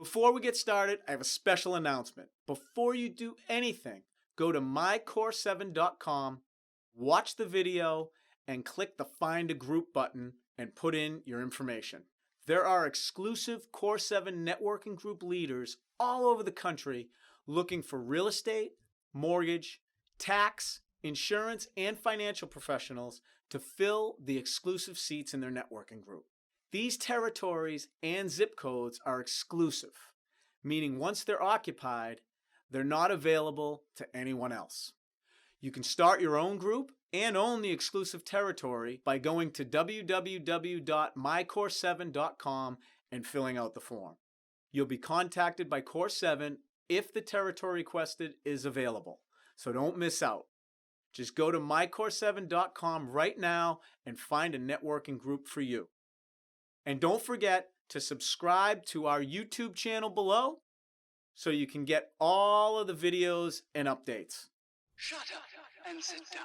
Before we get started, I have a special announcement. Before you do anything, go to mycore7.com, watch the video, and click the Find a Group button and put in your information. There are exclusive Core7 Networking Group leaders all over the country looking for real estate, mortgage, tax, insurance, and financial professionals to fill the exclusive seats in their networking group. These territories and zip codes are exclusive, meaning once they're occupied, they're not available to anyone else. You can start your own group and own the exclusive territory by going to www.mycore7.com and filling out the form. You'll be contacted by Core7 if the territory requested is available, so don't miss out. Just go to mycore7.com right now and find a networking group for you. And don't forget to subscribe to our YouTube channel below so you can get all of the videos and updates. Shut up and sit down.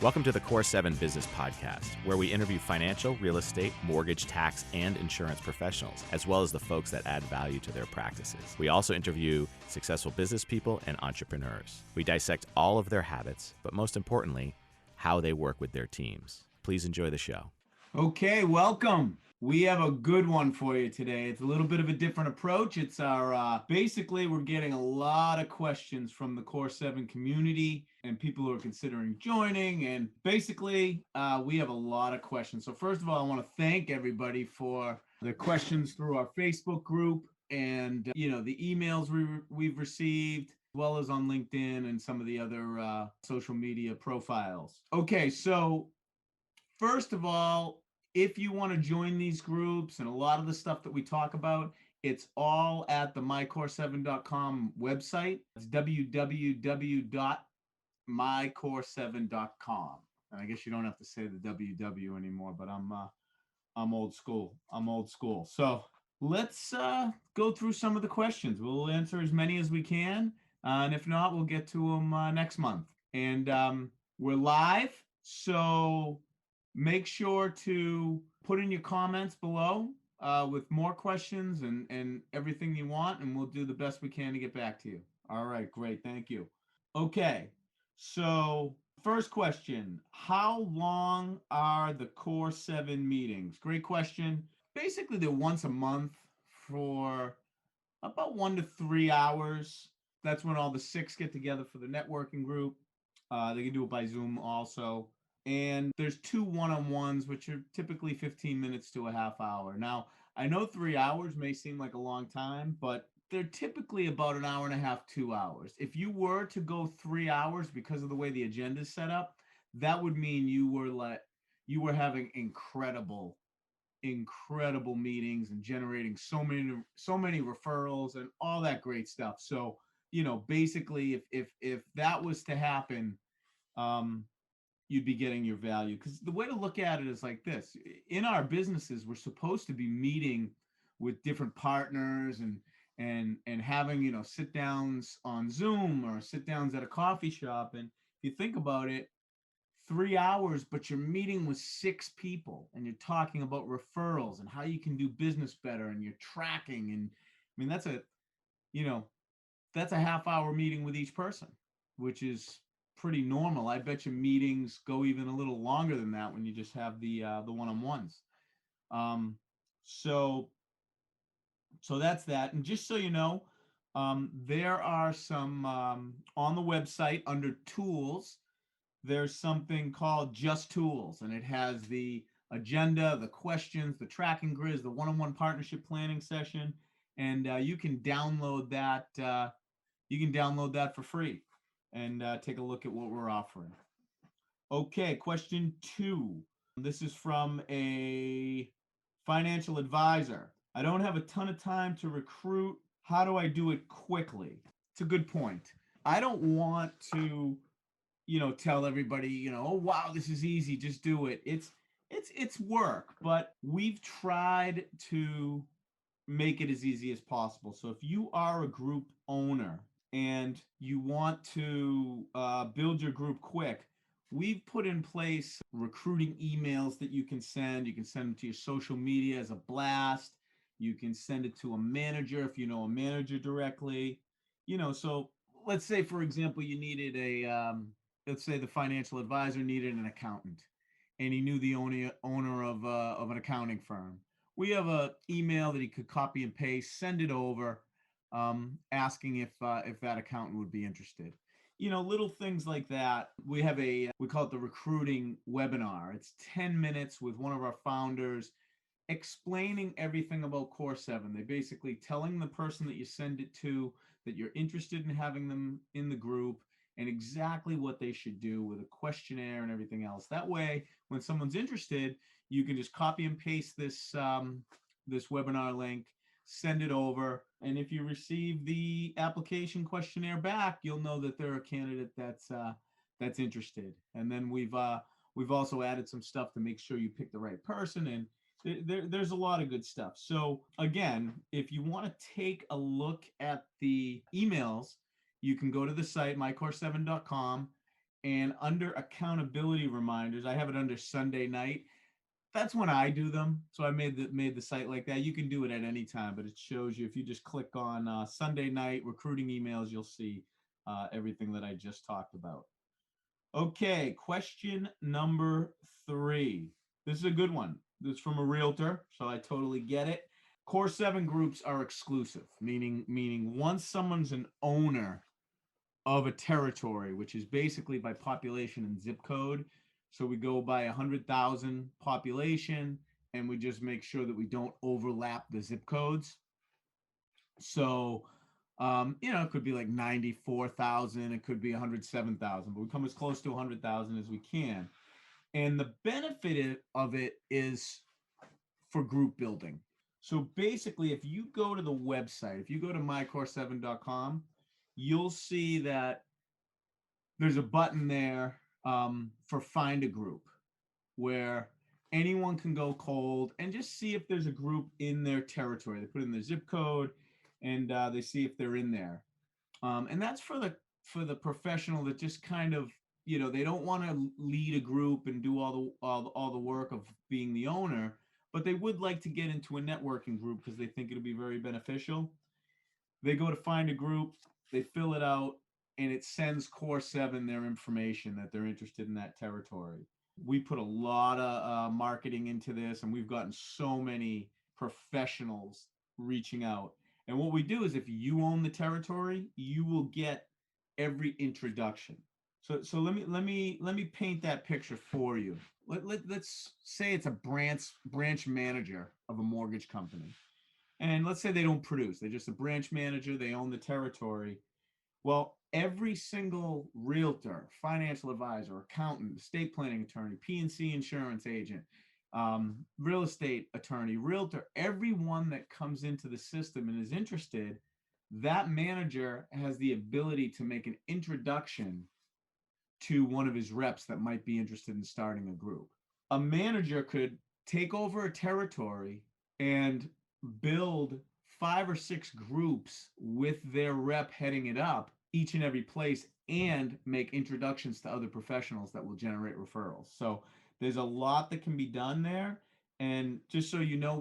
Welcome to the Core7 Business Podcast, where we interview financial, real estate, mortgage, tax, and insurance professionals, as well as the folks that add value to their practices. We also interview successful business people and entrepreneurs. We dissect all of their habits, but most importantly, how they work with their teams. Please enjoy the show. Okay, welcome. We have a good one for you today. It's a little bit of a different approach. It's our, basically, we're getting a lot of questions from the Core7 community and people who are considering joining. And basically, we have a lot of questions. So first of all, I want to thank everybody for the questions through our Facebook group and, the emails we've received, as well as on LinkedIn and some of the other social media profiles. Okay, so first of all, if you want to join these groups and a lot of the stuff that we talk about, it's all at the mycore7.com website. It's www.mycore7.com. And I guess you don't have to say the www anymore, but I'm old school. So let's go through some of the questions. We'll answer as many as we can. And if not, we'll get to them next month. And we're live, so make sure to put in your comments below with more questions and everything you want, and we'll do the best we can to get back to you. All right, great. Thank you. Okay, so first question, how long are the Core7 meetings? Great question. Basically, they're once a month for about 1 to 3 hours. That's when all the 6 get together for the networking group. They can do it by Zoom also. And there's 2 one-on-ones, which are typically 15 minutes to a half hour. Now, I know 3 hours may seem like a long time, but they're typically about an hour and a half, 2 hours. If you were to go 3 hours because of the way the agenda is set up, that would mean you were having incredible meetings and generating so many referrals and all that great stuff. So, basically, if that was to happen, you'd be getting your value. Because the way to look at it is like this. In our businesses, we're supposed to be meeting with different partners and having, sit downs on Zoom or sit downs at a coffee shop. And if you think about it, 3 hours, but you're meeting with 6 people and you're talking about referrals and how you can do business better and you're tracking. And I mean, that's a half hour meeting with each person, which is pretty normal. I bet your meetings go even a little longer than that when you just have the one-on-ones. So that's that. And just so you know, there are some on the website under tools. There's something called Just Tools, and it has the agenda, the questions, the tracking grids, the one-on-one partnership planning session, and you can download that. For free and take a look at what we're offering. Okay, question 2. This is from a financial advisor. I don't have a ton of time to recruit. How do I do it quickly? It's a good point. I don't want to, tell everybody, oh, wow, this is easy, just do it. It's work, but we've tried to make it as easy as possible. So if you are a group owner and you want to build your group quick, we've put in place recruiting emails that you can send. You can send them to your social media as a blast. You can send it to a manager if you know a manager directly. So let's say, for example, you needed let's say the financial advisor needed an accountant, and he knew the owner of an accounting firm. We have a email that he could copy and paste, send it over, asking if that accountant would be interested. Little things like that. We have we call it the recruiting webinar. It's 10 minutes with one of our founders explaining everything about Core7. They basically telling the person that you send it to that you're interested in having them in the group and exactly what they should do with a questionnaire and everything else. That way, when someone's interested, you can just copy and paste this webinar link, send it over, and if you receive the application questionnaire back, you'll know that they're a candidate that's interested. And then we've also added some stuff to make sure you pick the right person, and there's a lot of good stuff. So again, if you want to take a look at the emails, you can go to the site mycore7.com, and under accountability reminders, I have it under Sunday night. That's when I do them. So I made the site like that. You can do it at any time, but it shows you if you just click on Sunday night recruiting emails, you'll see everything that I just talked about. Okay, question number 3. This is a good one. This is from a realtor, so I totally get it. Core7 groups are exclusive, meaning once someone's an owner of a territory, which is basically by population and zip code. So we go by 100,000 population, and we just make sure that we don't overlap the zip codes. So, it could be like 94,000, it could be 107,000, but we come as close to 100,000 as we can. And the benefit of it is for group building. So basically, if you go to the website, if you go to mycore7.com, you'll see that there's a button there for find a group, where anyone can go cold and just see if there's a group in their territory. They put in their zip code, and they see if they're in there. And that's for the professional that just kind of, they don't want to lead a group and do all the work of being the owner, but they would like to get into a networking group because they think it'll be very beneficial. They go to find a group, they fill it out, and it sends Core7 their information that they're interested in that territory. We put a lot of marketing into this, and we've gotten so many professionals reaching out. And what we do is, if you own the territory, you will get every introduction. So let me paint that picture for you. Let's say it's a branch manager of a mortgage company. And let's say they don't produce. They're just a branch manager. They own the territory. Well, every single realtor, financial advisor, accountant, estate planning attorney, P&C insurance agent, real estate attorney, realtor, everyone that comes into the system and is interested, that manager has the ability to make an introduction to one of his reps that might be interested in starting a group. A manager could take over a territory and build 5 or 6 groups with their rep heading it up each and every place, and make introductions to other professionals that will generate referrals. So there's a lot that can be done there. And just so you know,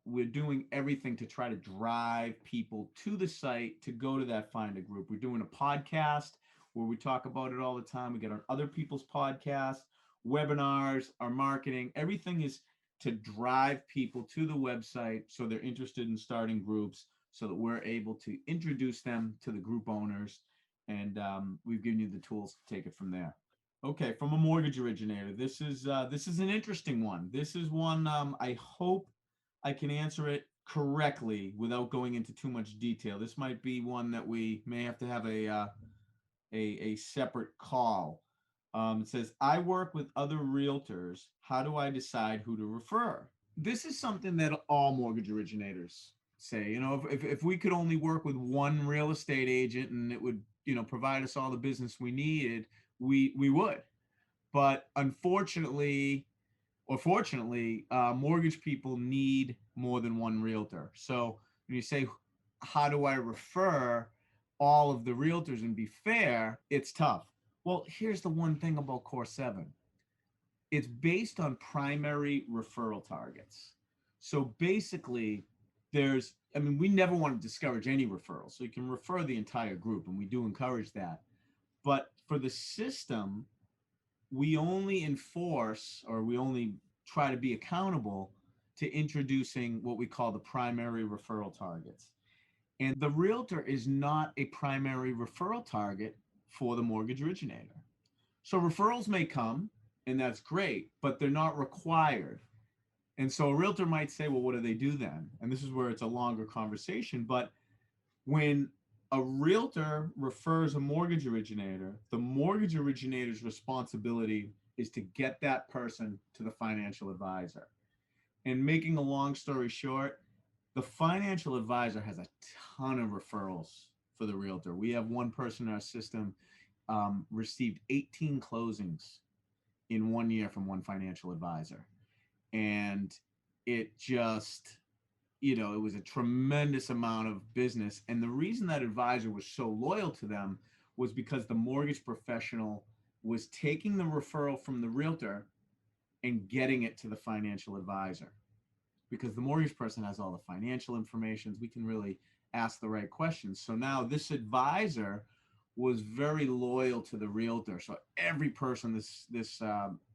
we're doing everything to try to drive people to the site to go to that find a group. We're doing a podcast where we talk about it all the time. We get on other people's podcasts, webinars, our marketing. Everything is to drive people to the website so they're interested in starting groups, so that we're able to introduce them to the group owners. And we've given you the tools to take it from there. Okay, from a mortgage originator, this is an interesting one. This is one I hope I can answer it correctly without going into too much detail. This might be one that we may have to have a separate call. It says, I work with other realtors. How do I decide who to refer? This is something that all mortgage originators say. If we could only work with one real estate agent and it would, provide us all the business we needed, we would. But unfortunately, or fortunately, mortgage people need more than one realtor. So when you say, how do I refer? all of the realtors and be fair, it's tough. Well, here's the one thing about Core7. It's based on primary referral targets. So basically, we never want to discourage any referrals. So you can refer the entire group, and we do encourage that. But for the system, we only enforce, or we only try to be accountable to introducing what we call the primary referral targets. And the realtor is not a primary referral target for the mortgage originator. So referrals may come, and that's great, but they're not required. And so a realtor might say, well, what do they do then? And this is where it's a longer conversation. But when a realtor refers a mortgage originator, the mortgage originator's responsibility is to get that person to the financial advisor. And making a long story short, the financial advisor has a ton of referrals for the realtor. We have one person in our system received 18 closings in 1 year from one financial advisor. And it just, it was a tremendous amount of business. And the reason that advisor was so loyal to them was because the mortgage professional was taking the referral from the realtor and getting it to the financial advisor. Because the mortgage person has all the financial information, we can really ask the right questions. So now this advisor was very loyal to the realtor. So every person this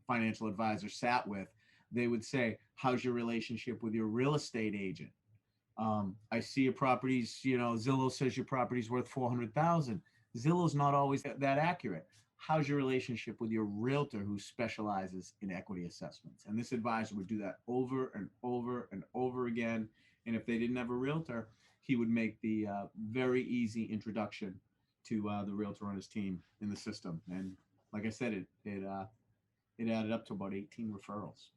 financial advisor sat with, they would say, how's your relationship with your real estate agent? I see your properties, Zillow says your property's worth $400,000. Zillow's not always that accurate. How's your relationship with your realtor who specializes in equity assessments? And this advisor would do that over and over and over again. And if they didn't have a realtor, he would make the very easy introduction to the realtor on his team in the system. And like I said, it added up to about 18 referrals.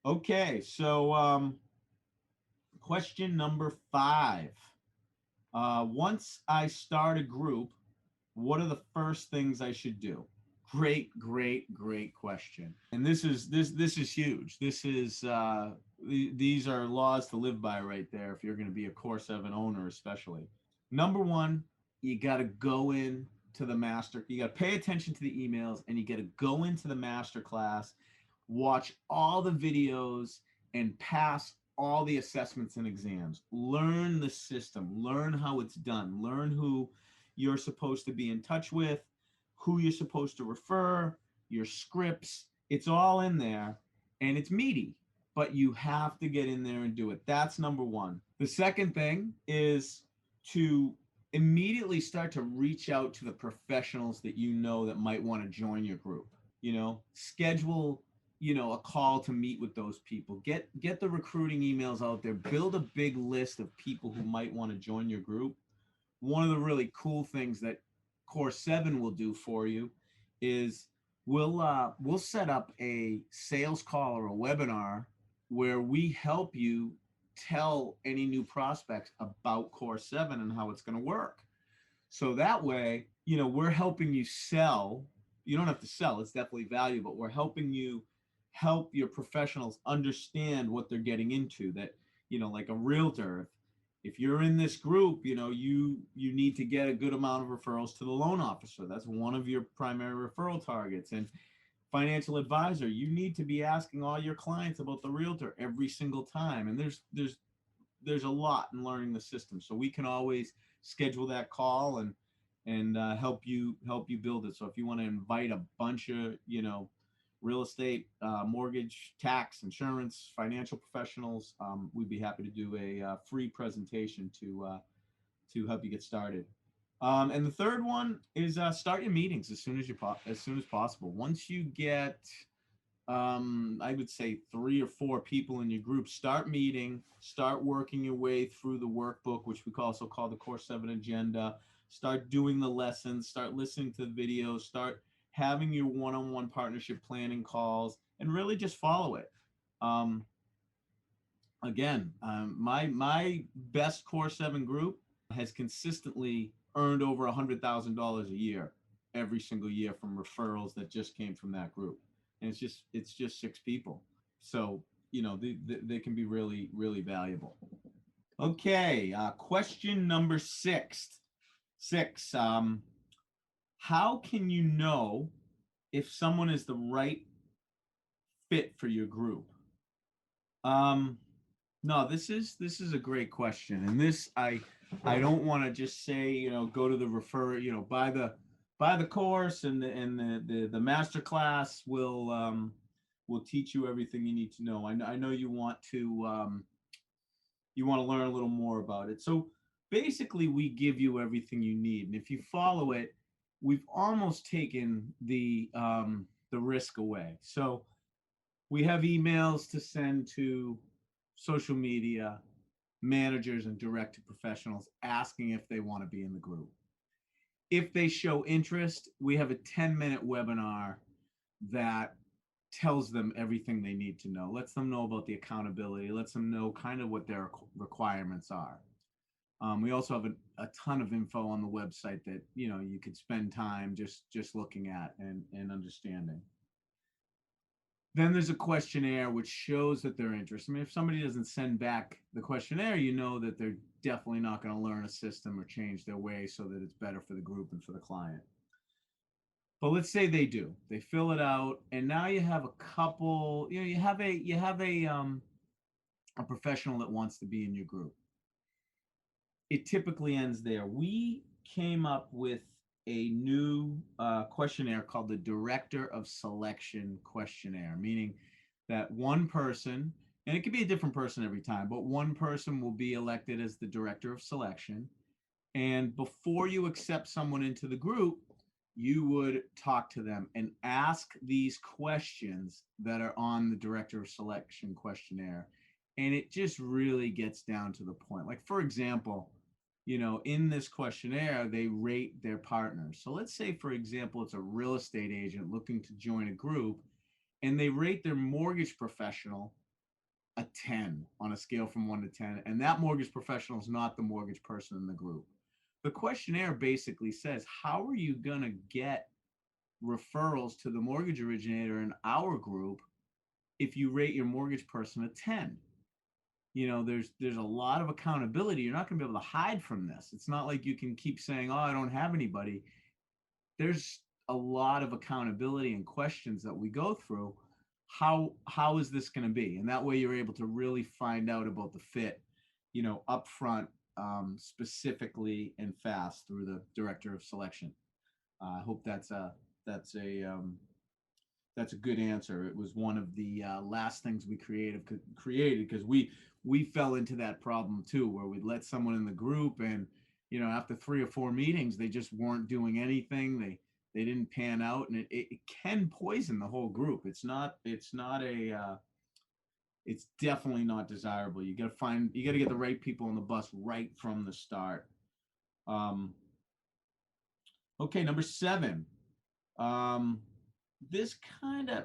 Okay, so question number 5. Once I start a group, what are the first things I should do? Great question. And this is huge. These are laws to live by right there if you're going to be a Core7 owner, especially. Number 1, you got to go in to the master. You got to pay attention to the emails, and you got to go into the master class, watch all the videos, and pass all the assessments and exams. Learn the system. Learn how it's done. Learn who you're supposed to be in touch with, who you're supposed to refer, your scripts. It's all in there, and it's meaty, but you have to get in there and do it. That's number 1. The second thing is to immediately start to reach out to the professionals that that might want to join your group. Schedule a call to meet with those people. Get the recruiting emails out there. Build a big list of people who might want to join your group. One of the really cool things that Core7 will do for you is we'll set up a sales call or a webinar where we help you tell any new prospects about Core7 and how it's going to work. So that way, we're helping you sell. You don't have to sell. It's definitely valuable. But we're helping you help your professionals understand what they're getting into. That, like a realtor, if you're in this group, you need to get a good amount of referrals to the loan officer. That's one of your primary referral targets. And financial advisor, you need to be asking all your clients about the realtor every single time. And there's a lot in learning the system. So we can always schedule that call and help you build it. So if you want to invite a bunch of real estate, mortgage, tax, insurance, financial professionals, we'd be happy to do a free presentation to help you get started. And the third one is start your meetings as soon as possible. Once you get, I would say 3 or 4 people in your group, start meeting, start working your way through the workbook, which we also call the Core7 agenda. Start doing the lessons, start listening to the videos, start having your one-on-one partnership planning calls, and really just follow it. My best Core7 group has consistently earned over $100,000 a year every single year from referrals that just came from that group. And it's just 6 people. So, they can be really, really valuable. Okay, question number 6. 6, how can you know if someone is the right fit for your group? No, this is a great question, and this I don't want to just say, go to the buy the course, and the master class will teach you everything you need to know. I know you want to learn a little more about it. So basically, we give you everything you need, and if you follow it, we've almost taken the risk away. So we have emails to send to social media managers and direct to professionals asking if they want to be in the group. If they show interest, we have a 10-minute webinar that tells them everything they need to know, lets them know about the accountability, lets them know kind of what their requirements are. We also have a ton of info on the website that you could spend time just looking at and understanding. Then there's a questionnaire which shows that they're interested. I mean, if somebody doesn't send back the questionnaire, you know that they're definitely not going to learn a system or change their way so that it's better for the group and for the client. But let's say they do. They fill it out, and now you have a couple. You have a professional that wants to be in your group. It typically ends there. We came up with a new questionnaire called the Director of Selection questionnaire, meaning that one person, and it could be a different person every time, but one person will be elected as the Director of Selection. And before you accept someone into the group, you would talk to them and ask these questions that are on the Director of Selection questionnaire. And it just really gets down to the point. Like, for example, in this questionnaire, they rate their partners. So let's say, for example, it's a real estate agent looking to join a group, and they rate their mortgage professional a 10 on a scale from 1 to 10, and that mortgage professional is not the mortgage person in the group. The questionnaire basically says, how are you going to get referrals to the mortgage originator in our group if you rate your mortgage person a 10? There's a lot of accountability. You're not going to be able to hide from this. It's not like you can keep saying, oh, I don't have anybody. There's a lot of accountability and questions that we go through. How is this going to be? And that way you're able to really find out about the fit, up front, specifically and fast through the Director of Selection. I hope that's a good answer. It was one of the last things we created because we fell into that problem too, where we'd let someone in the group, and after 3 or 4 meetings, they just weren't doing anything. They didn't pan out, and it can poison the whole group. It's definitely not desirable. You got to get the right people on the bus right from the start. Okay, number 7. This kind of,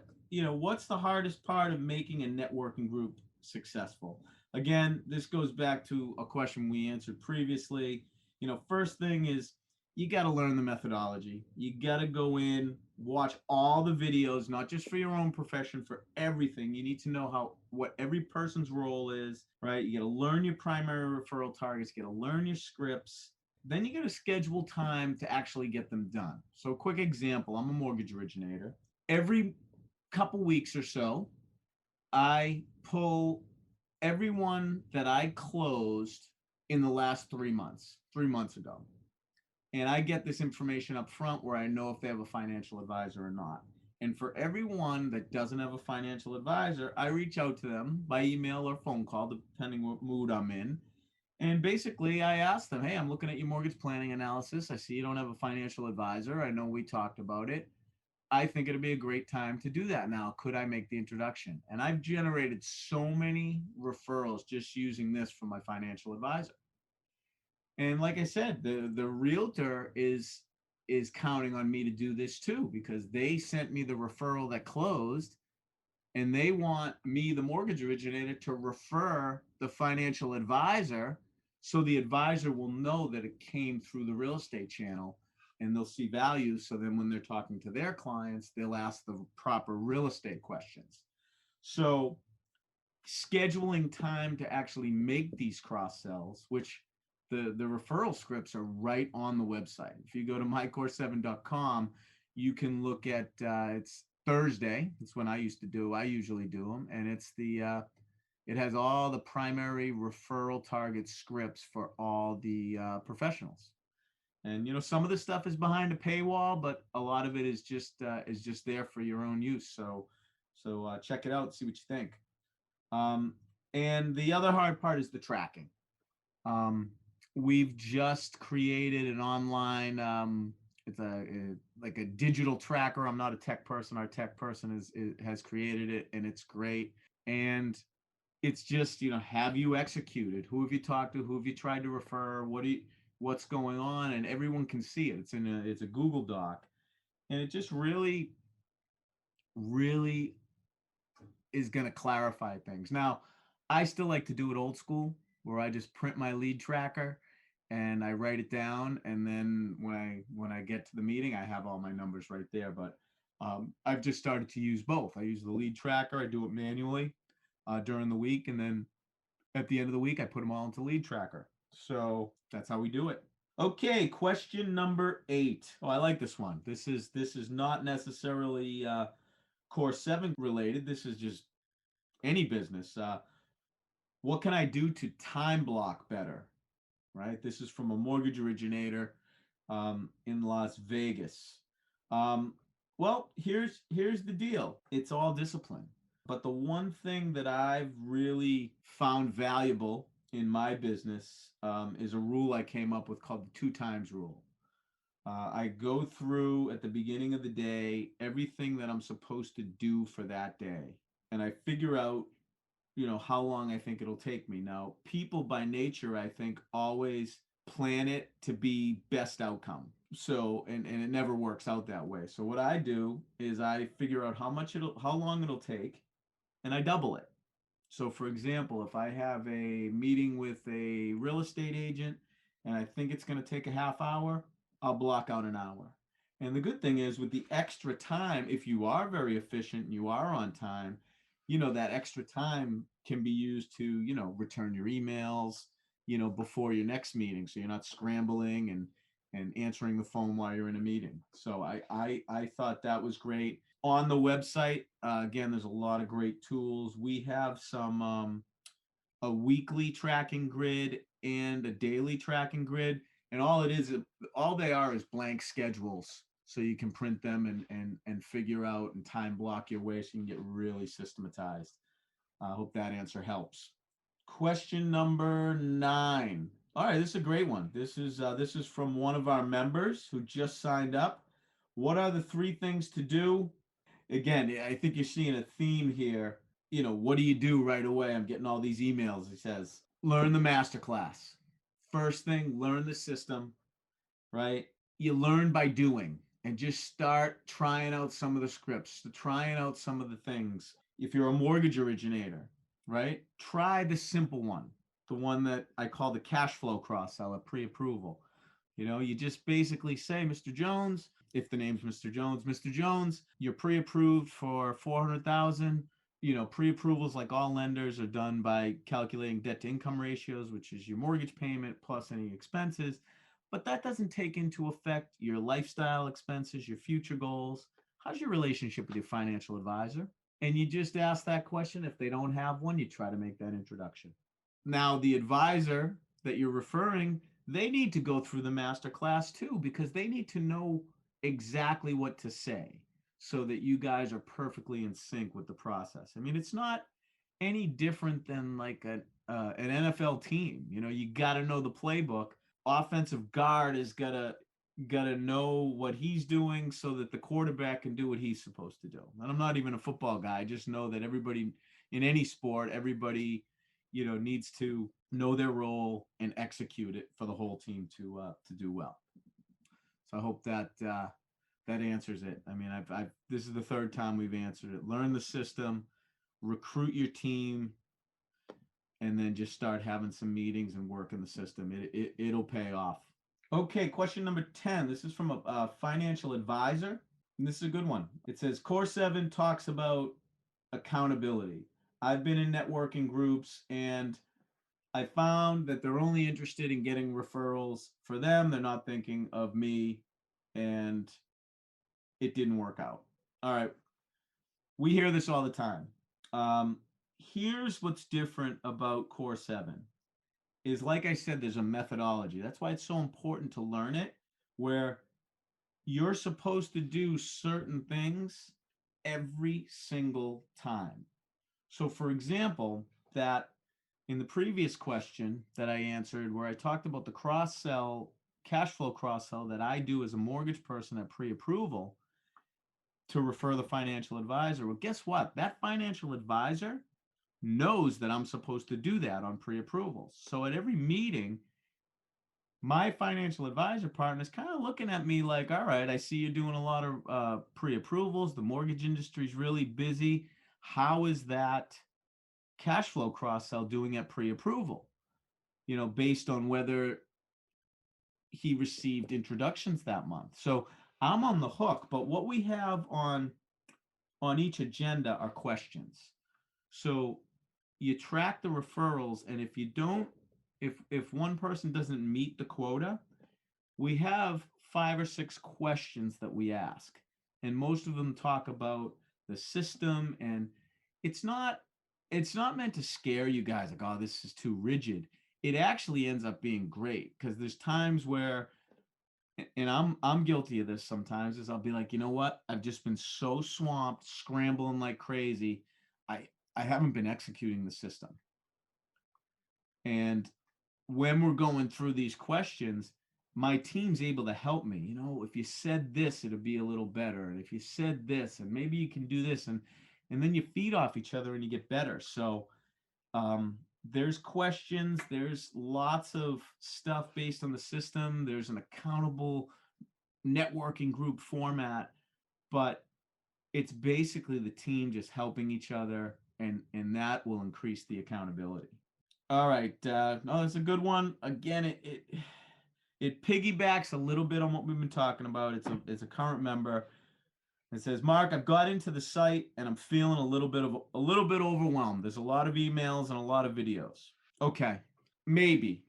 what's the hardest part of making a networking group successful? Again, this goes back to a question we answered previously. First thing is you got to learn the methodology. You got to go in, watch all the videos, not just for your own profession, for everything. You need to know what every person's role is, right? You got to learn your primary referral targets. You got to learn your scripts. Then you got to schedule time to actually get them done. So, quick example, I'm a mortgage originator. Every couple weeks or so, I pull everyone that I closed in the last 3 months ago. And I get this information up front where I know if they have a financial advisor or not. And for everyone that doesn't have a financial advisor, I reach out to them by email or phone call, depending what mood I'm in. And basically, I ask them, hey, I'm looking at your mortgage planning analysis. I see you don't have a financial advisor. I know we talked about it. I think it'd be a great time to do that now. Could I make the introduction? And I've generated so many referrals just using this from my financial advisor. And like I said, the realtor is counting on me to do this too, because they sent me the referral that closed, and they want me, the mortgage originator, to refer the financial advisor, so the advisor will know that it came through the real estate channel, and they'll see value. So then when they're talking to their clients, they'll ask the proper real estate questions. So scheduling time to actually make these cross sells, which the referral scripts are right on the website. If you go to mycore7.com, you can look at it's Thursday. It's when I usually do them, and it has all the primary referral target scripts for all the professionals. And some of the stuff is behind a paywall, but a lot of it is just there for your own use. So check it out, see what you think. And the other hard part is the tracking. We've just created an online it's like a digital tracker. I'm not a tech person. Our tech person has created it, and it's great. And it's just, have you executed? Who have you talked to? Who have you tried to refer? What's going on? And everyone can see it. It's a Google Doc, and it just really, really is going to clarify things. Now, I still like to do it old school, where I just print my lead tracker and I write it down, and then when I get to the meeting, I have all my numbers right there. But I've just started to use both. I use the lead tracker. I do it manually during the week, and then at the end of the week, I put them all into lead tracker. So that's how we do it. Okay, question number 8. Oh, I like this one. This is not necessarily Core7 related. This is just any business. What can I do to time block better? Right. This is from a mortgage originator in Las Vegas. Well, here's the deal. It's all discipline. But the one thing that I've really found valuable in my business is a rule I came up with called the 2 times rule. I go through at the beginning of the day everything that I'm supposed to do for that day, and I figure out how long I think it'll take me. Now, people by nature, I think, always plan it to be best outcome. So, and it never works out that way. So what I do is I figure out how long it'll take, and I double it. So for example, if I have a meeting with a real estate agent and I think it's going to take a half hour, I'll block out an hour. And the good thing is, with the extra time, if you are very efficient and you are on time, that extra time can be used to, return your emails, before your next meeting. So you're not scrambling and answering the phone while you're in a meeting. So I thought that was great. On the website, again, there's a lot of great tools. We have some a weekly tracking grid and a daily tracking grid. And all they are is blank schedules. So you can print them and figure out and time block your way so you can get really systematized. I hope that answer helps. Question number 9. All right, this is a great one. This is from one of our members who just signed up. What are the 3 things to do? Again, I think you're seeing a theme here. What do you do right away? I'm getting all these emails. He says, learn the masterclass. First thing, learn the system, right? You learn by doing, and just start trying out some of the scripts, trying out some of the things. If you're a mortgage originator, right? Try the simple one, the one that I call the cash flow cross-sell at pre-approval. You just basically say, Mr. Jones, if the name's Mr. Jones, you're pre-approved for $400,000. Pre-approvals, like all lenders, are done by calculating debt to income ratios, which is your mortgage payment plus any expenses. But that doesn't take into effect your lifestyle expenses, your future goals. How's your relationship with your financial advisor? And you just ask that question. If they don't have one, you try to make that introduction. Now, the advisor that you're referring, they need to go through the master class too, because they need to know exactly what to say so that you guys are perfectly in sync with the process. I mean, it's not any different than like an NFL team. You got to know the playbook. Offensive guard is gotta know what he's doing so that the quarterback can do what he's supposed to do. And I'm not even a football guy. I just know that everybody in any sport, everybody needs to know their role and execute it for the whole team to do well. So I hope that that answers it. I mean, I've this is the 3rd time we've answered it. Learn the system, recruit your team, and then just start having some meetings and work in the system. It'll pay off. Okay, question number 10. This is from a financial advisor, and this is a good one. It says, Core7 talks about accountability. I've been in networking groups, and I found that they're only interested in getting referrals for them. They're not thinking of me, and it didn't work out. All right. We hear this all the time. Here's what's different about Core 7 is, like I said, there's a methodology. That's why it's so important to learn it, where you're supposed to do certain things every single time. So for example, that in the previous question that I answered, where I talked about the cross-sell, cash flow cross-sell that I do as a mortgage person at pre-approval to refer the financial advisor. Well, guess what? That financial advisor knows that I'm supposed to do that on pre-approval. So at every meeting, my financial advisor partner is kind of looking at me like, all right, I see you're doing a lot of pre-approvals. The mortgage industry is really busy. How is that cash flow cross-sell doing at pre-approval? You know, based on whether he received introductions that month. So I'm on the hook, but what we have on each agenda are questions. So you track the referrals, and if you don't, if one person doesn't meet the quota, we have 5 or 6 questions that we ask, and most of them talk about the system, and it's not meant to scare you guys like, oh, this is too rigid. It actually ends up being great, because there's times where, and I'm guilty of this sometimes, is I'll be like, you know what, I've just been so swamped, scrambling like crazy, I haven't been executing the system. And when we're going through these questions, my team's able to help me. You know, if you said this, it'd be a little better. And if you said this, and maybe you can do this, and then you feed off each other and you get better. So there's questions, there's lots of stuff based on the system. There's an accountable networking group format, but it's basically the team just helping each other, and that will increase the accountability. All right. No, that's a good one. Again, it piggybacks a little bit on what we've been talking about. It's a current member. It says, Mark, I've got into the site and I'm feeling a little bit overwhelmed. There's a lot of emails and a lot of videos. Okay, maybe.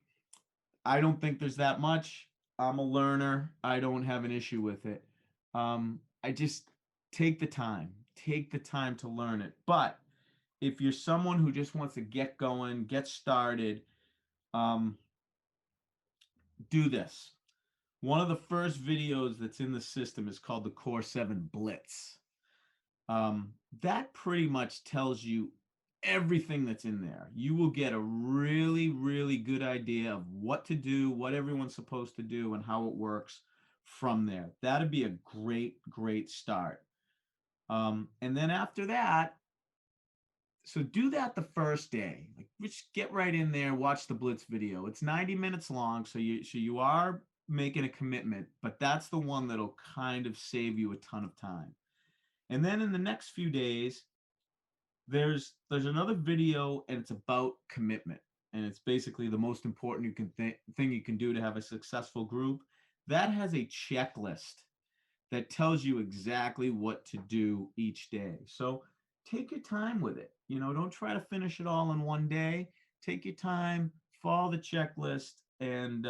I don't think there's that much. I'm a learner. I don't have an issue with it. I just take the time to learn it. But if you're someone who just wants to get going, get started, do this. One of the first videos that's in the system is called the Core7 Blitz. That pretty much tells you everything that's in there. You will get a really, really good idea of what to do, what everyone's supposed to do, and how it works from there. That'd be a great, great start. And then after that, so do that the first day. Like, just get right in there, watch the Blitz video. It's 90 minutes long, so you are making a commitment, but that's the one that'll kind of save you a ton of time. And then in the next few days, there's another video, and it's about commitment. And it's basically the most important thing you can do to have a successful group. That has a checklist that tells you exactly what to do each day. So take your time with it. You know, don't try to finish it all in one day. Take your time, follow the checklist, and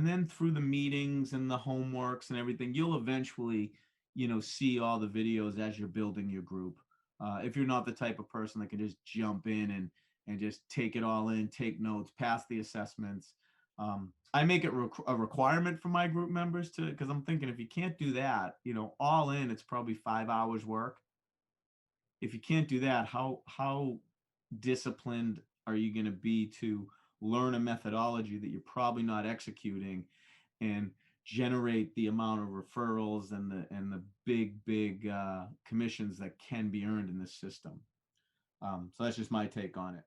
then through the meetings and the homeworks and everything, you'll eventually, you know, see all the videos as you're building your group. If you're not the type of person that can just jump in and just take it all in, take notes, pass the assessments. I make it a requirement for my group members to, because I'm thinking, if you can't do that, you know, all in, it's probably 5 hours work. If you can't do that, how disciplined are you going to be to learn a methodology that you're probably not executing and generate the amount of referrals and the big commissions that can be earned in this system? So that's just my take on it.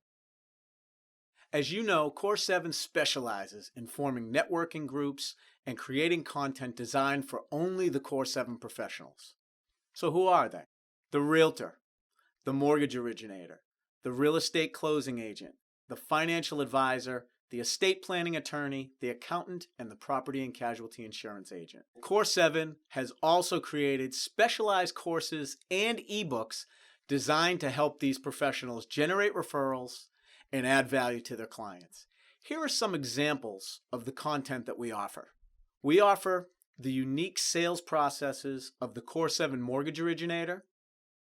As you know, Core7 specializes in forming networking groups and creating content designed for only the Core7 professionals. So who are they? The realtor, the mortgage originator, the real estate closing agent, the financial advisor, the estate planning attorney, the accountant, and the property and casualty insurance agent. Core7 has also created specialized courses and ebooks designed to help these professionals generate referrals and add value to their clients. Here are some examples of the content that we offer. We offer the unique sales processes of the Core7 Mortgage Originator,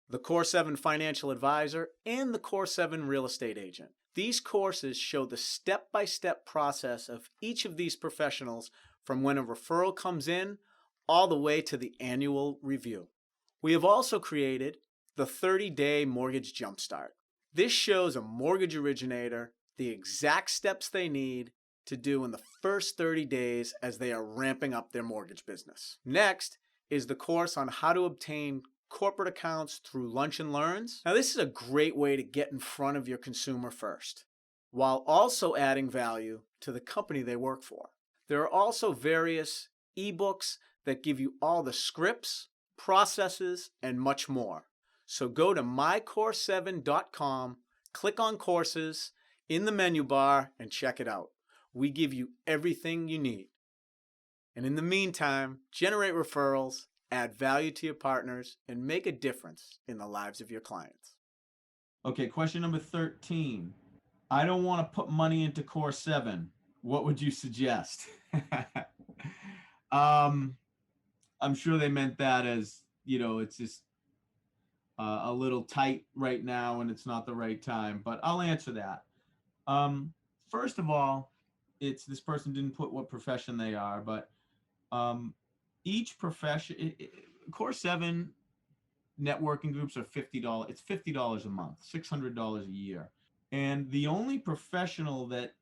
the Core7 Financial Advisor, and the Core7 Real Estate Agent. These courses show the step-by-step process of each of these professionals from when a referral comes in all the way to the annual review. We have also created the 30-Day Mortgage Jumpstart. This shows a mortgage originator the exact steps they need to do in the first 30 days as they are ramping up their mortgage business. Next is the course on how to obtain corporate accounts through Lunch and Learns. Now, this is a great way to get in front of your consumer first, while also adding value to the company they work for. There are also various ebooks that give you all the scripts, processes, and much more. So go to mycore7.com, click on courses in the menu bar, and check it out. We give you everything you need. And in the meantime, generate referrals, add value to your partners, and make a difference in the lives of your clients. Okay, question number 13. I don't want to put money into Core7. What would you suggest? I'm sure they meant that as, it's just a little tight right now and it's not the right time, but I'll answer that. First of all, this person didn't put what profession they are, but each profession, Core7 networking groups are $50. It's $50 a month, $600 a year. And the only professional that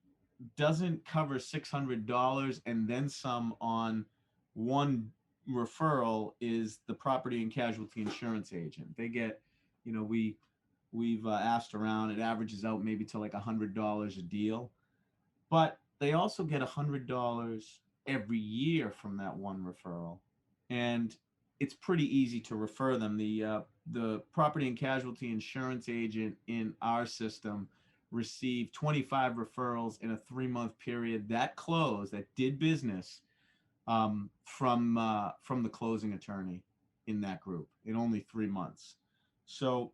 doesn't cover $600 and then some on one referral is the property and casualty insurance agent. They get, we've asked around, it averages out maybe to like $100 a deal, but they also get $100 every year from that one referral. And it's pretty easy to refer them. The property and casualty insurance agent in our system received 25 referrals in a 3-month period that did business from the closing attorney in that group in only 3 months. So,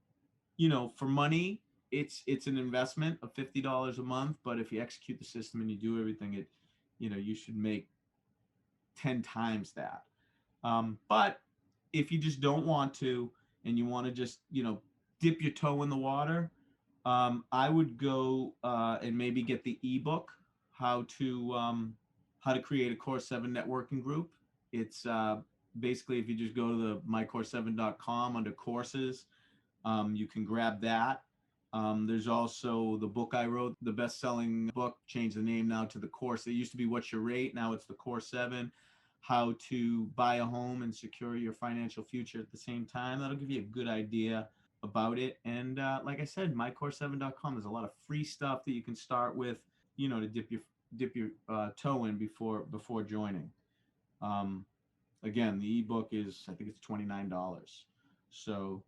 for money, it's an investment of $50 a month, but if you execute the system and you do everything, you should make 10 times that. But if you just don't want to, and you want to just, dip your toe in the water, I would go and maybe get the ebook, how to create a Core7 networking group. It's basically, if you just go to the mycore7.com under courses, you can grab that. There's also the book I wrote, the best-selling book, changed the name now to the course. It used to be What's Your Rate? Now it's the Core7, how to buy a home and secure your financial future at the same time. That'll give you a good idea about it. And like I said, mycore7.com, there's a lot of free stuff that you can start with, to dip your toe in before joining. Again, the ebook is, I think it's $29. So,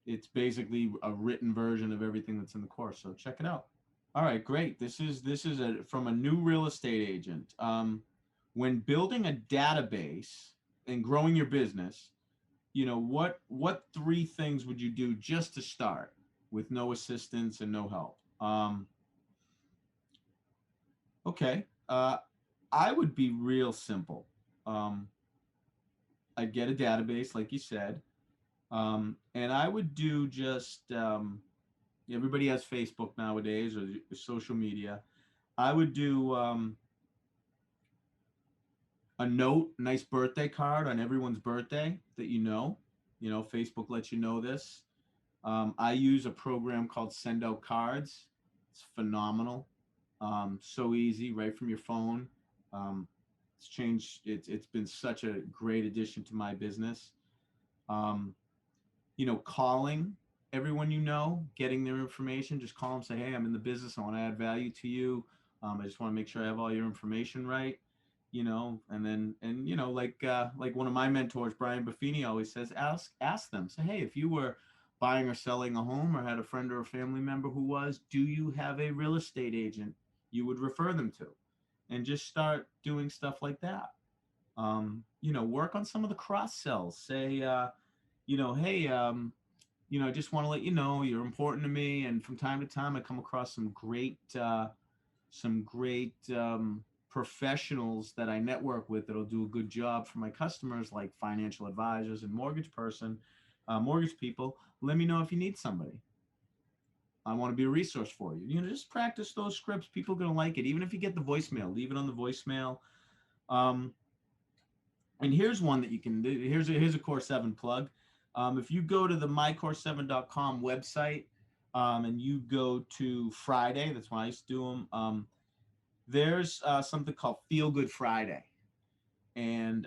it's basically a written version of everything that's in the course. So check it out. All right, great. This is from a new real estate agent. When building a database and growing your business, what 3 things would you do just to start with no assistance and no help? Okay. I would be real simple. I'd get a database, like you said. And I would do just, everybody has Facebook nowadays or social media. I would do a nice birthday card on everyone's birthday that Facebook lets you know this. I use a program called Send Out Cards. It's phenomenal. So easy, right from your phone. It's changed. It's been such a great addition to my business. Calling everyone getting their information. Just call them, say, hey, I'm in the business. I want to add value to you. I just want to make sure I have all your information right. Like one of my mentors, Brian Buffini, always says, ask them. Say, hey, if you were buying or selling a home or had a friend or a family member who was, do you have a real estate agent you would refer them to? And just start doing stuff like that. Work on some of the cross sells. Say, hey, I just want to let you know you're important to me. And from time to time, I come across some great professionals that I network with that'll do a good job for my customers, like financial advisors and mortgage people. Let me know if you need somebody. I want to be a resource for you. Just practice those scripts. People are going to like it. Even if you get the voicemail, leave it on the voicemail. Um, and here's one that you can do. Here's a Core7 plug. If you go to the mycore7.com website, and you go to Friday, that's why I used to do them. There's something called Feel Good Friday. And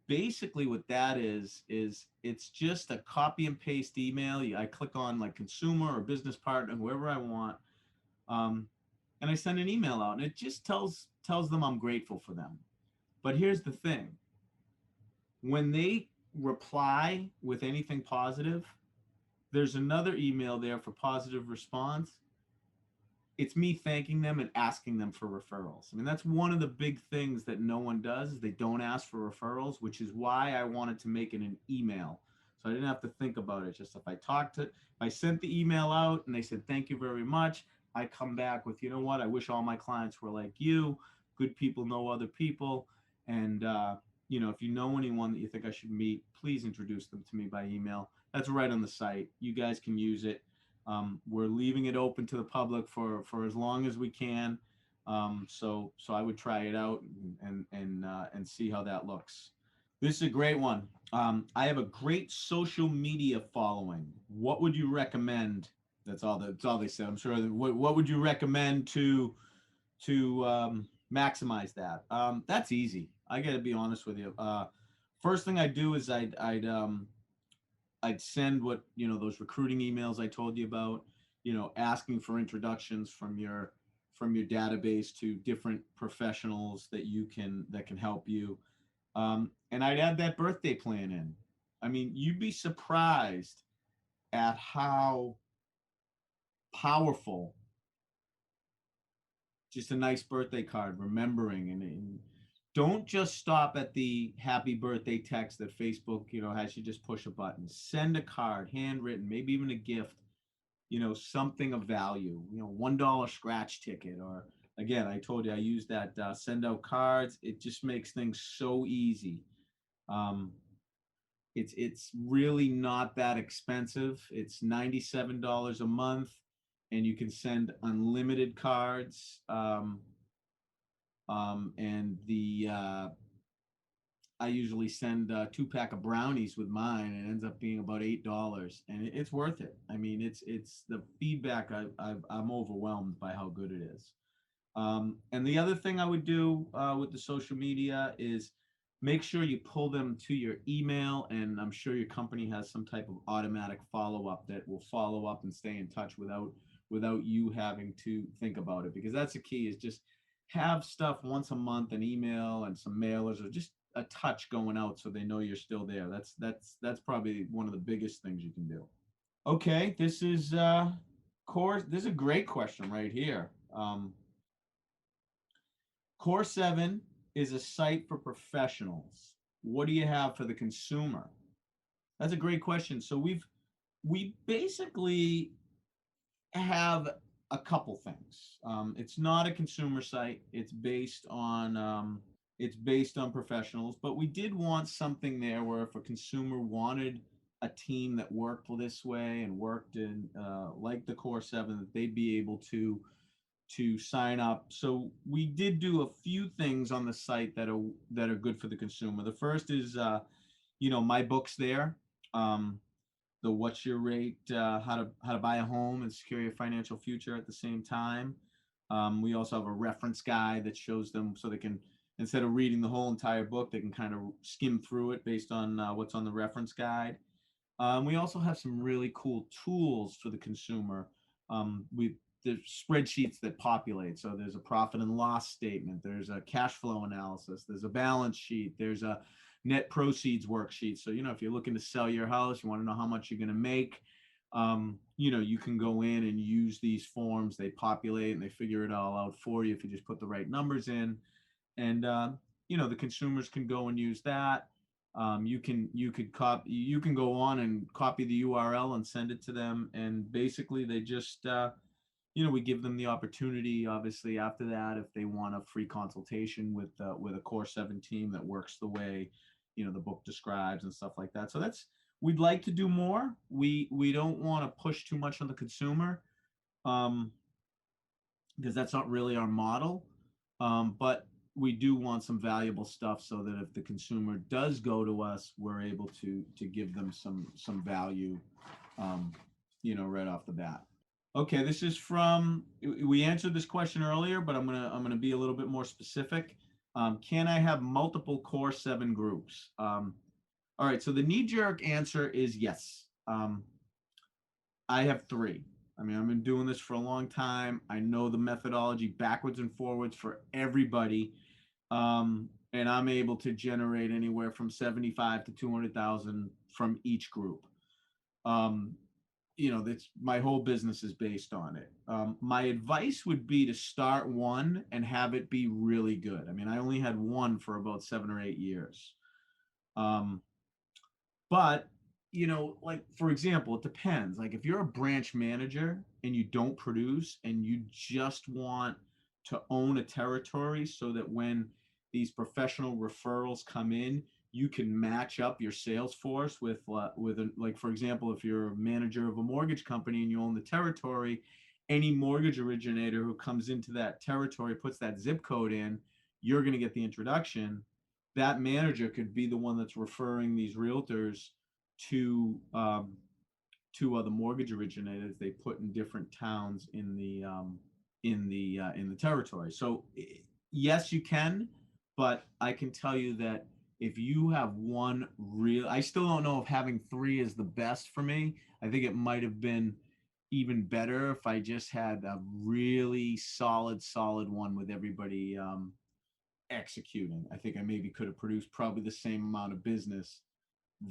basically what that is it's just a copy and paste email. I click on like consumer or business partner, whoever I want. And I send an email out, and it just tells them I'm grateful for them. But here's the thing. When they reply with anything positive, there's another email there for positive response. It's me thanking them and asking them for referrals. I mean, that's one of the big things that no one does is they don't ask for referrals, which is why I wanted to make it an email. So I didn't have to think about it. Just if I sent the email out and they said, thank you very much, I come back with, you know what? I wish all my clients were like you. Good people know other people. And, if you know anyone that you think I should meet, please introduce them to me by email. That's right on the site. You guys can use it. We're leaving it open to the public for as long as we can. So I would try it out and see how that looks. This is a great one. I have a great social media following. What would you recommend? That's all they said. I'm sure. What would you recommend to maximize that? That's easy. I got to be honest with you. First thing I'd do is I'd send those recruiting emails I told you about, asking for introductions from your database to different professionals that can help you. And I'd add that birthday plan in. I mean, you'd be surprised at how powerful just a nice birthday card, remembering, and don't just stop at the happy birthday text that Facebook, has you just push a button. Send a card, handwritten, maybe even a gift, something of value, $1 scratch ticket. Or again, I told you I use that send out cards. It just makes things so easy. It's really not that expensive. It's $97 a month, and you can send unlimited cards. And I usually send a 2-pack of brownies with mine, and it ends up being about $8, and it's worth it. I mean, it's the feedback. I'm overwhelmed by how good it is. And the other thing I would do with the social media is make sure you pull them to your email, and I'm sure your company has some type of automatic follow-up that will follow up and stay in touch without you having to think about it, because that's the key, is just have stuff once a month, an email and some mailers, or just a touch going out so they know you're still there. That's probably one of the biggest things you can do. Okay, this is this is a great question right here. Core7 is a site for professionals. What do you have for the consumer? That's a great question. So we basically have a couple things. It's not a consumer site. It's based on professionals, but we did want something there where if a consumer wanted a team that worked this way and worked in like the Core7, that they'd be able to sign up. So we did do a few things on the site that are good for the consumer. The first is my book's there. The What's Your Rate, how to buy a home and secure your financial future at the same time. We also have a reference guide that shows them, so they can, instead of reading the whole entire book, they can kind of skim through it based on what's on the reference guide. We also have some really cool tools for the consumer. There's spreadsheets that populate. So there's a profit and loss statement. There's a cash flow analysis. There's a balance sheet. There's a net proceeds worksheet. So, if you're looking to sell your house, you want to know how much you're going to make, you can go in and use these forms. They populate and they figure it all out for you if you just put the right numbers in. And, the consumers can go and use that. You can go on and copy the URL and send it to them, and basically they just we give them the opportunity, obviously, after that, if they want a free consultation with a Core7 team that works the way the book describes and stuff like that. So we'd like to do more. We don't want to push too much on the consumer, because that's not really our model. But we do want some valuable stuff so that if the consumer does go to us, we're able to give them some value, right off the bat. Okay, this is we answered this question earlier, but I'm gonna be a little bit more specific. Can I have multiple Core7 groups? All right, so the knee-jerk answer is yes. I have 3. I mean, I've been doing this for a long time. I know the methodology backwards and forwards for everybody. And I'm able to generate anywhere from 75 to 200,000 from each group. That's my whole business is based on it. My advice would be to start one and have it be really good. I mean, I only had one for about 7 or 8 years. But like, for example, it depends. Like, if you're a branch manager and you don't produce and you just want to own a territory so that when these professional referrals come in, you can match up your sales force with like, for example, if you're a manager of a mortgage company and you own the territory, any mortgage originator who comes into that territory, puts that zip code in, you're going to get the introduction. That manager could be the one that's referring these realtors to other mortgage originators they put in different towns in the territory. So yes, you can, but I can tell you that if you have one I still don't know if having 3 is the best for me. I think it might have been even better if I just had a really solid one with everybody executing. I think I maybe could have produced probably the same amount of business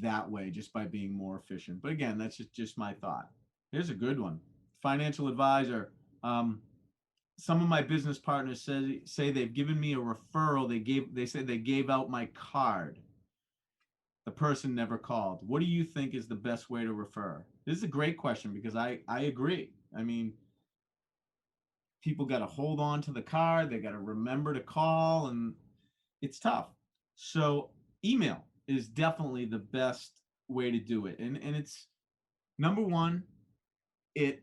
that way, just by being more efficient. But again, that's just my thought. Here's a good one. Financial advisor. Some of my business partners say they've given me a referral. They said they gave out my card. The person never called. What do you think is the best way to refer? This is a great question, because I agree. I mean, people got to hold on to the card. They got to remember to call, and it's tough. So email is definitely the best way to do it. And it's, number one, it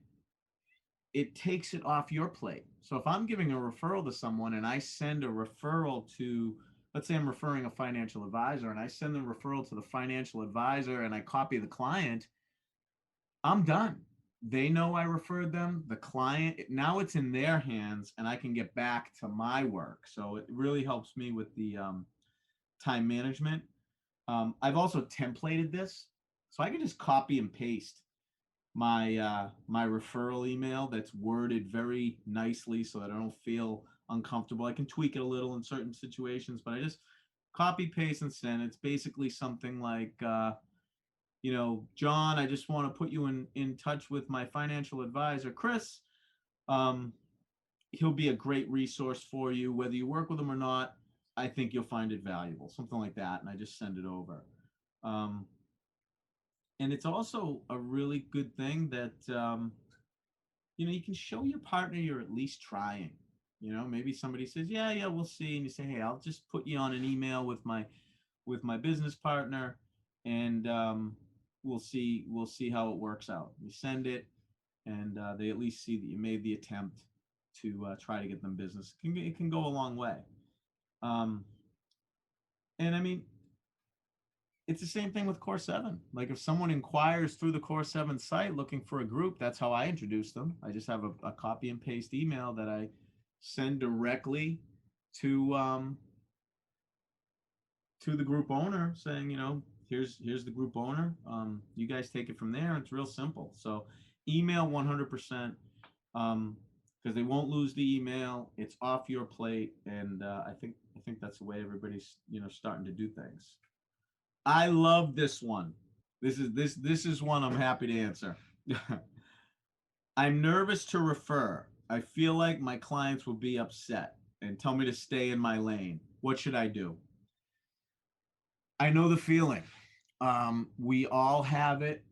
takes it off your plate. So if I'm giving a referral to someone and I send a referral to, let's say I'm referring a financial advisor, and I send the referral to the financial advisor and I copy the client, I'm done. They know I referred them. The client, now it's in their hands, and I can get back to my work. So it really helps me with the time management. I've also templated this, so I can just copy and paste my referral email that's worded very nicely so that I don't feel uncomfortable. I can tweak it a little in certain situations, but I just copy, paste, and send. It's basically something like, John, I just want to put you in touch with my financial advisor, Chris. He'll be a great resource for you, whether you work with him or not. I think you'll find it valuable, something like that. And I just send it over. And it's also a really good thing that, you can show your partner you're at least trying. Maybe somebody says, yeah, we'll see. And you say, hey, I'll just put you on an email with my business partner, and we'll see how it works out. You send it, and they at least see that you made the attempt to try to get them business. It can go a long way. And I mean, it's the same thing with Core7. Like, if someone inquires through the Core7 site looking for a group, that's how I introduce them. I just have a copy and paste email that I send directly to the group owner, saying, here's the group owner. You guys take it from there. It's real simple. So email 100%, because they won't lose the email. It's off your plate, and I think that's the way everybody's starting to do things. I love this one. This is one I'm happy to answer. I'm nervous to refer. I feel like my clients will be upset and tell me to stay in my lane. What should I do? I know the feeling. We all have it.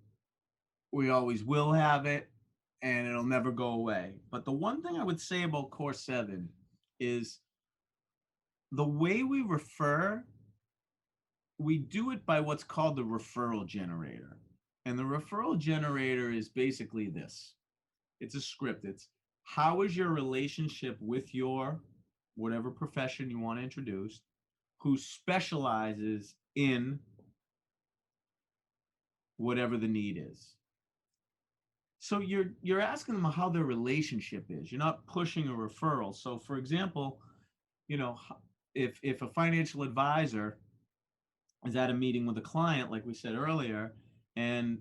We always will have it, and it'll never go away. But the one thing I would say about Core 7 is the way we refer, we do it by what's called the referral generator. And the referral generator is basically this. It's a script. It's how is your relationship with your whatever profession you want to introduce, who specializes in whatever the need is. So you're asking them how their relationship is. You're not pushing a referral. So for example, you know, if a financial advisor is at a meeting with a client, like we said earlier, and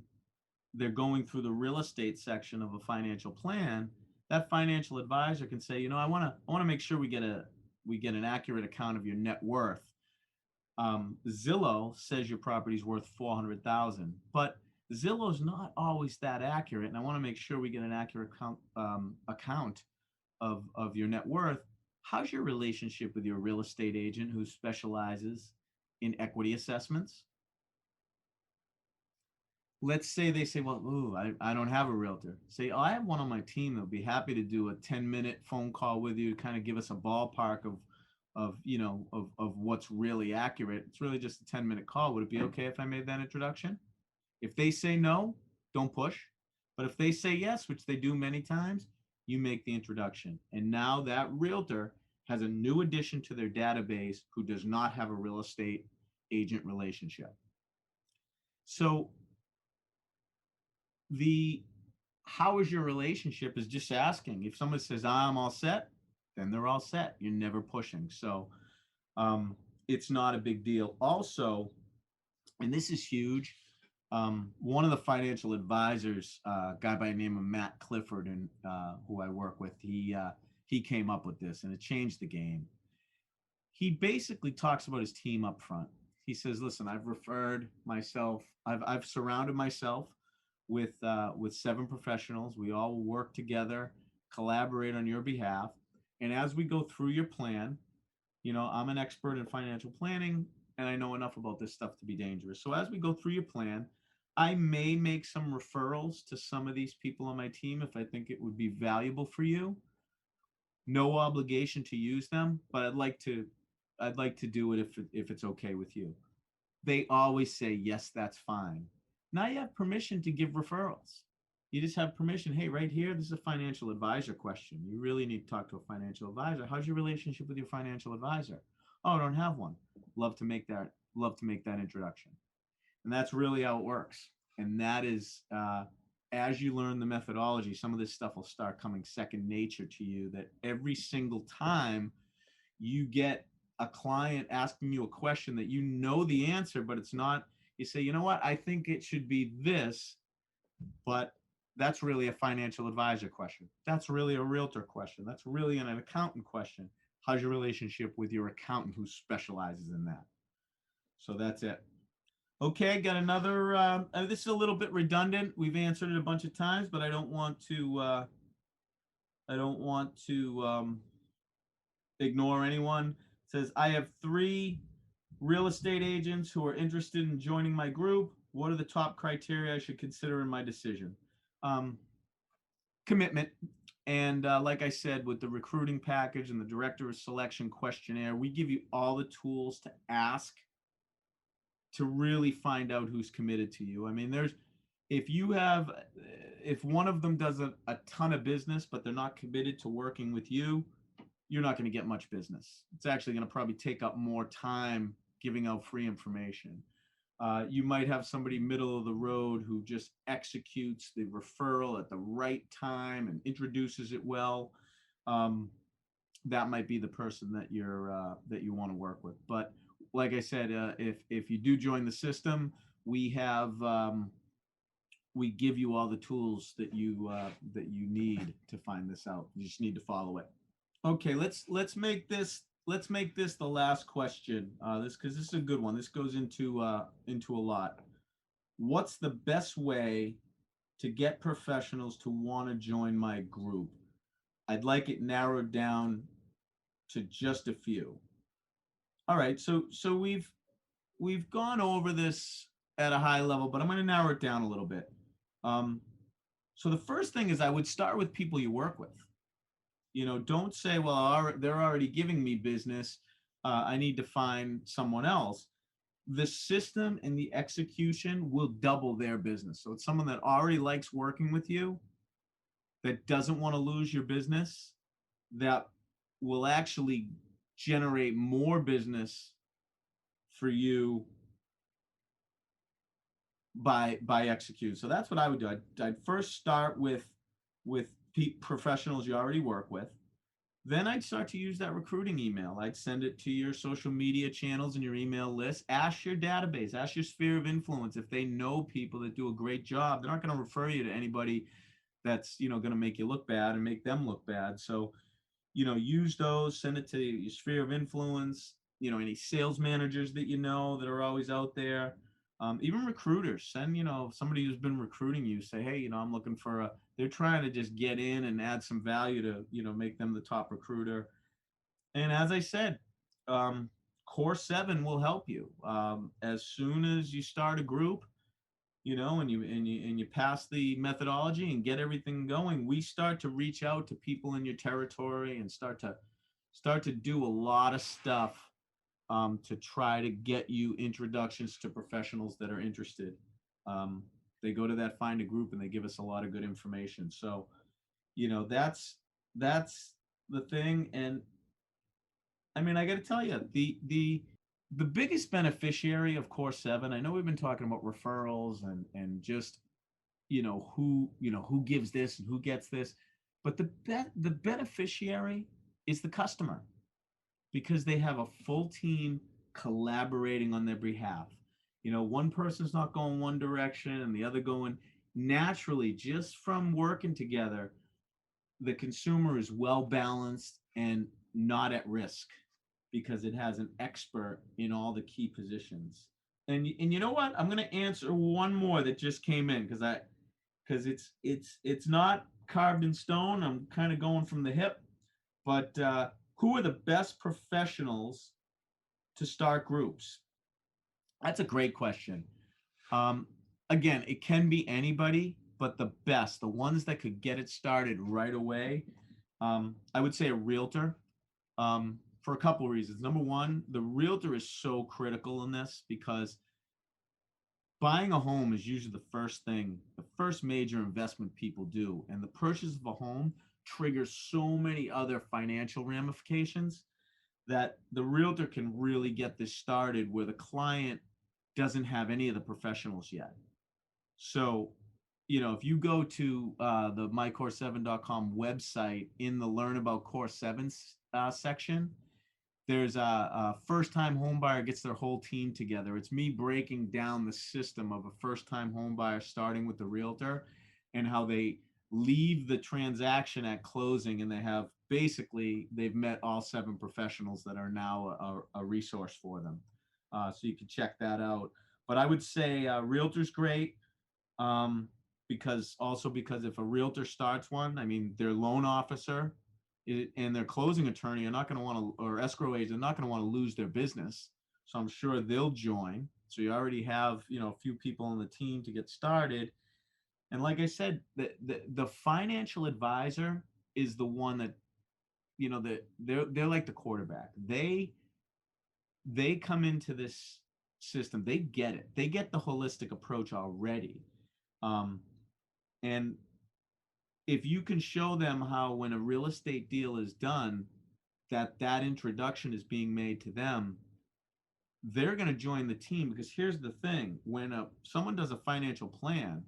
they're going through the real estate section of a financial plan, that financial advisor can say, I want to make sure we get an accurate account of your net worth. Zillow says your property's worth 400,000, but Zillow's not always that accurate, and I want to make sure we get an accurate account of your net worth. How's your relationship with your real estate agent who specializes in equity assessments? Let's say they say, well, I don't have a realtor. Say, I have one on my team that'll be happy to do a 10-minute phone call with you to kind of give us a ballpark of what's really accurate. It's really just a 10-minute call. Would it be okay if I made that introduction? If they say no, don't push. But if they say yes, which they do many times, you make the introduction. And now that realtor has a new addition to their database who does not have a real estate agent relationship. So how is your relationship is just asking. If someone says, I'm all set, then they're all set. You're never pushing. So it's not a big deal. Also, and this is huge, one of the financial advisors, a guy by the name of Matt Clifford, and who I work with, he came up with this, and it changed the game. He basically talks about his team up front. He says, listen, I've referred myself, I've surrounded myself with 7 professionals. We all work together, collaborate on your behalf. And as we go through your plan, I'm an expert in financial planning, and I know enough about this stuff to be dangerous. So as we go through your plan, I may make some referrals to some of these people on my team if I think it would be valuable for you. No obligation to use them, but I'd like to do it if it's okay with you. They always say, yes, that's fine. Now you have permission to give referrals. You just have permission. Hey, right here, this is a financial advisor question. You really need to talk to a financial advisor. How's your relationship with your financial advisor? Oh, I don't have one. Love to make that introduction. And that's really how it works. And that is, as you learn the methodology, some of this stuff will start coming second nature to you, that every single time you get a client asking you a question that you know the answer, but it's not, you say, you know what, I think it should be this, but that's really a financial advisor question. That's really a realtor question. That's really an accountant question. How's your relationship with your accountant who specializes in that? So that's it. Okay, got another, this is a little bit redundant. We've answered it a bunch of times, but I don't want to ignore anyone. It says, I have 3 real estate agents who are interested in joining my group. What are the top criteria I should consider in my decision? Commitment. And like I said, with the recruiting package and the director of selection questionnaire, we give you all the tools to ask to really find out who's committed to you. I mean, if one of them does a ton of business, but they're not committed to working with you, you're not going to get much business. It's actually going to probably take up more time giving out free information. You might have somebody middle of the road who just executes the referral at the right time and introduces it well. That might be the person that you want to work with. But like I said, if you do join the system, we give you all the tools that you need to find this out. You just need to follow it. Okay, let's make this the last question. Because this is a good one. This goes into a lot. What's the best way to get professionals to want to join my group? I'd like it narrowed down to just a few. All right, so we've gone over this at a high level, but I'm going to narrow it down a little bit. So the first thing is I would start with people you work with. Don't say, well, they're already giving me business. I need to find someone else. The system and the execution will double their business. So it's someone that already likes working with you, that doesn't want to lose your business, that will actually generate more business for you by execute. So that's what I would do. I'd first start with professionals you already work with. Then I'd start to use that recruiting email. I'd send it to your social media channels and your email list. Ask your database, ask your sphere of influence. If they know people that do a great job, they're not going to refer you to anybody that's, going to make you look bad and make them look bad. So, use those, send it to your sphere of influence, any sales managers that that are always out there. Even recruiters, send, somebody who's been recruiting you, say, hey, I'm looking for they're trying to just get in and add some value to, make them the top recruiter. And as I said, Core7 will help you. As soon as you start a group, and you pass the methodology and get everything going, we start to reach out to people in your territory and start to do a lot of stuff to try to get you introductions to professionals that are interested. They go to that Find a Group and they give us a lot of good information. So, that's the thing. And I mean, I got to tell you, the biggest beneficiary of Core7, I know we've been talking about referrals and just, who gives this and who gets this, but the beneficiary is the customer, because they have a full team collaborating on their behalf. One person's not going one direction and the other going. Naturally, just from working together, the consumer is well balanced and not at risk because it has an expert in all the key positions. And you know what? I'm going to answer one more that just came in because it's not carved in stone. I'm kind of going from the hip, but who are the best professionals to start groups? That's a great question. Again, it can be anybody, but the ones that could get it started right away, I would say a realtor, for a couple of reasons. Number one, the realtor is so critical in this because buying a home is usually the first major investment people do. And the purchase of a home triggers so many other financial ramifications that the realtor can really get this started where the client doesn't have any of the professionals yet. So, if you go to the mycore7.com website, in the Learn About Core7 section, there's a first-time home buyer gets their whole team together. It's me breaking down the system of a first-time home buyer, starting with the realtor and how they leave the transaction at closing, and they've met all 7 professionals that are now a resource for them. So you can check that out. But I would say realtor's great, because if a realtor starts one, I mean, their loan officer and their closing attorney are not going to want to, or escrow agent, are not going to want to lose their business. So I'm sure they'll join. So you already have, a few people on the team to get started. And like I said, the financial advisor is the one that, they're like the quarterback. They come into this system. They get it. They get the holistic approach already. And if you can show them how, when a real estate deal is done, that introduction is being made to them, they're going to join the team. Because here's the thing: when someone does a financial plan,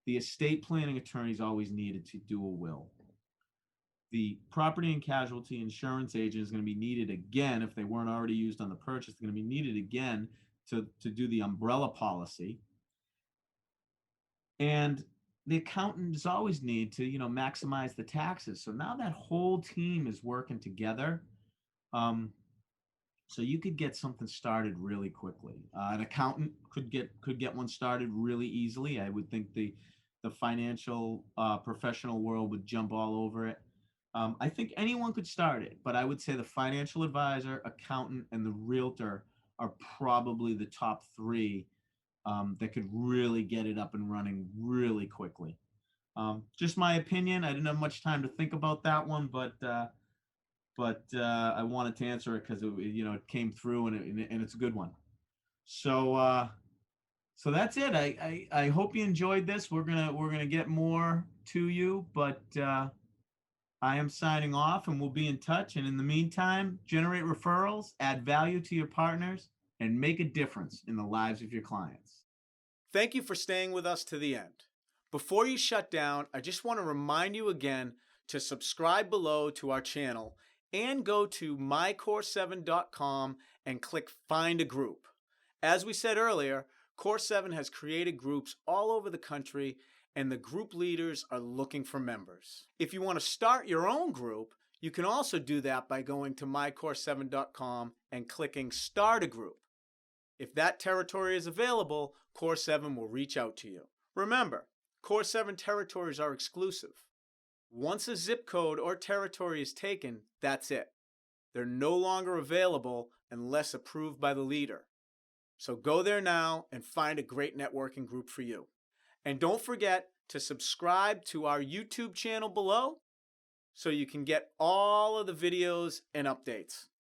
the estate planning attorney is always needed to do a will. The property and casualty insurance agent is going to be needed again. If they weren't already used on the purchase, they're going to be needed again to do the umbrella policy. And the accountant is always need to, maximize the taxes. So now that whole team is working together. So you could get something started really quickly. An accountant could get one started really easily. I would think the financial professional world would jump all over it. I think anyone could start it, but I would say the financial advisor, accountant, and the realtor are probably the top three that could really get it up and running really quickly. Just my opinion. I didn't have much time to think about that one, but I wanted to answer it because it came through and it's a good one. So that's it. I hope you enjoyed this. We're gonna get more to you, but I am signing off, and we'll be in touch. And in the meantime, generate referrals, add value to your partners, and make a difference in the lives of your clients. Thank you for staying with us to the end. Before you shut down, I just want to remind you again to subscribe below to our channel and go to mycore7.com and click Find a Group. As we said earlier, Core7 has created groups all over the country, and the group leaders are looking for members. If you want to start your own group, you can also do that by going to mycore7.com and clicking Start a Group. If that territory is available, Core7 will reach out to you. Remember, Core7 territories are exclusive. Once a zip code or territory is taken, that's it. They're no longer available unless approved by the leader. So go there now and find a great networking group for you. And don't forget to subscribe to our YouTube channel below so you can get all of the videos and updates.